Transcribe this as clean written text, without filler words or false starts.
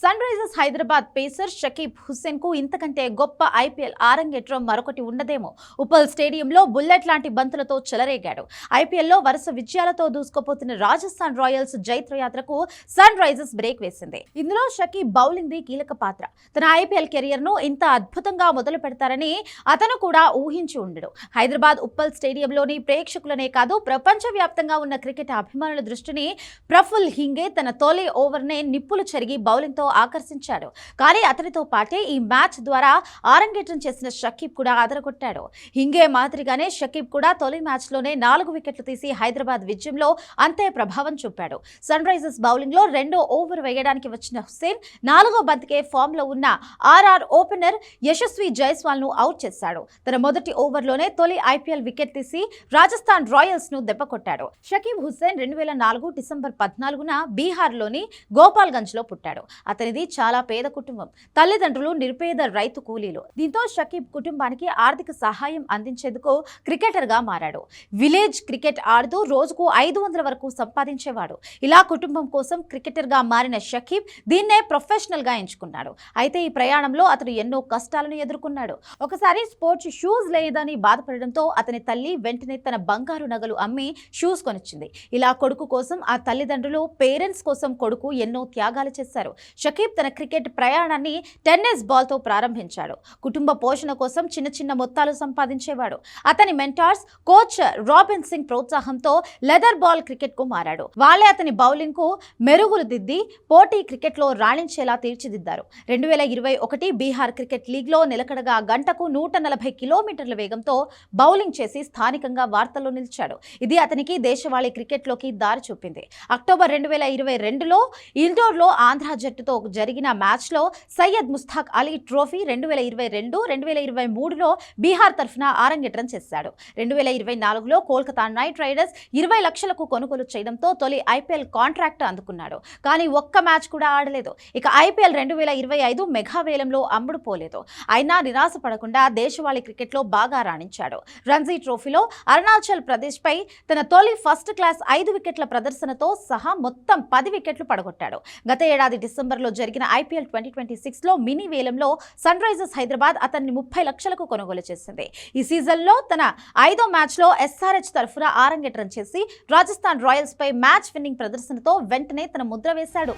Sun Risers Hyderabad pacer Shakib Hussain కు ఇంతకంటే గొప్ప ఐపీఎల్ ఆరంగేట్రం మరొకటి ఉండదేమో. ఉప్పల్ స్టేడియంలో బుల్లెట్ లాంటి బంతులతో చెలరేగాడు. ఐపీఎల్లో వరుస విజయాలతో దూసుకుపోతున్న రాజస్థాన్ రాయల్స్ జైత్రయాత్రకు సన్ రైజర్స్ బ్రేక్ వేసింది. ఇందులో షకీబ్ బౌలింగ్ ది కీలక పాత్ర. తన ఐపీఎల్ కెరియర్ ను ఇంత అద్భుతంగా మొదలు పెడతారని అతను కూడా ఊహించి ఉండడు. హైదరాబాద్ ఉప్పల్ స్టేడియంలోని ప్రేక్షకులనే కాదు, ప్రపంచవ్యాప్తంగా ఉన్న క్రికెట్ అభిమానుల దృష్టిని ప్రఫుల్ హింగే తన తొలి ఓవర్నే నిప్పులు చెరిగి బౌలింగ్ తో ఆకర్షించాడు. కానీ అతనితో పాటే ఈ మ్యాచ్ ద్వారా ఆరంగేట్రం చేసిన షకీబ్ కూడా అదరగొట్టాడు. హింగే మాదిరిగానే షకీబ్ కూడా తొలి మ్యాచ్ లోనే 4 వికెట్లు తీసి హైదరాబాద్ విజయంలో అంతే ప్రభావం చూపాడు. సన్ రైజర్స్ బౌలింగ్ లో 2వ ఓవర్ వేయడానికి వచ్చిన హుస్సేన్ 4వ బంతికే ఫామ్ లో ఉన్న ఆర్ఆర్ ఓపెనర్ యశస్వి జైస్వాల్ ను అవుట్ చేశాడు. తన మొదటి ఓవర్లోనే తొలి ఐపీఎల్ వికెట్ తీసి రాజస్థాన్ రాయల్స్ ను దెబ్బకొట్టాడు. షకీబ్ హుస్సేన్ 2004 డిసెంబర్ 14న బీహార్లోని గోపాల్గంజ్ లో పుట్టాడు. అతనిది చాలా పేద కుటుంబం. తల్లిదండ్రులు నిరుపేద రైతు కూలీలు. దీంతో షకీబ్ కుటుంబానికి ఆర్థిక సహాయం అందించేందుకు క్రికెటర్ గా మారాడు. విలేజ్ క్రికెట్ ఆడుతూ రోజుకు 500 వరకు సంపాదించేవాడు. ఇలా కుటుంబం కోసం క్రికెటర్ గా మారిన షకీబ్ దీన్నే ప్రొఫెషనల్ గా ఎంచుకున్నాడు. అయితే ఈ ప్రయాణంలో అతను ఎన్నో కష్టాలను ఎదుర్కొన్నాడు. ఒకసారి స్పోర్ట్స్ షూస్ లేదని బాధపడడంతో అతని తల్లి వెంటనే తన బంగారు నగలు అమ్మి షూస్ కొనిచ్చింది. ఇలా కొడుకు కోసం ఆ తల్లిదండ్రులు, పేరెంట్స్ కోసం కొడుకు ఎన్నో త్యాగాలు చేశారు. షకీబ్ తన క్రికెట్ ప్రయాణాన్ని టెన్నిస్ బాల్ తో ప్రారంభించాడు. కుటుంబ పోషణ కోసం చిన్న చిన్న మొత్తాలు సంపాదించేవాడు. అతని మెంటార్స్ కోచ్ రాబిన్ సింగ్ ప్రోత్సాహంతో లెదర్ బాల్ క్రికెట్ కు మారాడు. వాళ్ళే అతని బౌలింగ్ కు మెరుగులు దిద్ది పోటీ క్రికెట్ లో రాణించేలా తీర్చిదిద్దారు. 2021 బీహార్ క్రికెట్ లీగ్ లో నిలకడగా గంటకు 140 కిలోమీటర్ల వేగంతో బౌలింగ్ చేసి స్థానికంగా వార్తల్లో నిలిచాడు. ఇది అతనికి దేశవాళీ క్రికెట్ లోకి దారి చూపింది. అక్టోబర్ 2022లో ఇండోర్ లో ఆంధ్ర జట్టుతో జరిగిన మ్యాచ్ లో సయ్యద్ ముస్తాక్ అలీ ట్రోఫీ 2022, 2023లో బీహార్ తరఫున ఆరంగేట్రం చేశాడు. 2024లో కోల్కతా నైట్ రైడర్స్ 20 లక్షలకు కొనుగోలు చేయడంతో తొలి ఐపీఎల్ కాంట్రాక్ట్ అందుకున్నాడు. కానీ ఒక్క మ్యాచ్ కూడా ఆడలేదు. ఇక ఐపీఎల్ 2025 మెగా వేలంలో అమ్ముడుపోలేదు. అయినా నిరాశ పడకుండా దేశవాళీ క్రికెట్ లో బాగా రాణించాడు. రంజీ ట్రోఫీలో అరుణాచల్ ప్రదేశ్ పై తన తొలి ఫస్ట్ క్లాస్ 5 వికెట్ల ప్రదర్శనతో సహా మొత్తం 10 వికెట్లు పడగొట్టాడు. గత ఏడాది డిసెంబర్లో జరిగిన ఐపీఎల్ 2026లో మినీ వేలంలో సన్ రైజర్స్ హైదరాబాద్ అతన్ని 30 లక్షలకు కొనుగోలు చేసింది. ఈ సీజన్లో తన 5వ మ్యాచ్లో ఎస్ఆర్హెచ్ తరఫున ఆరంగేట్రం చేసి రాజస్థాన్ రాయల్స్ పై మ్యాచ్ విన్నింగ్ ప్రదర్శనతో వెంటనే తన ముద్ర వేశాడు.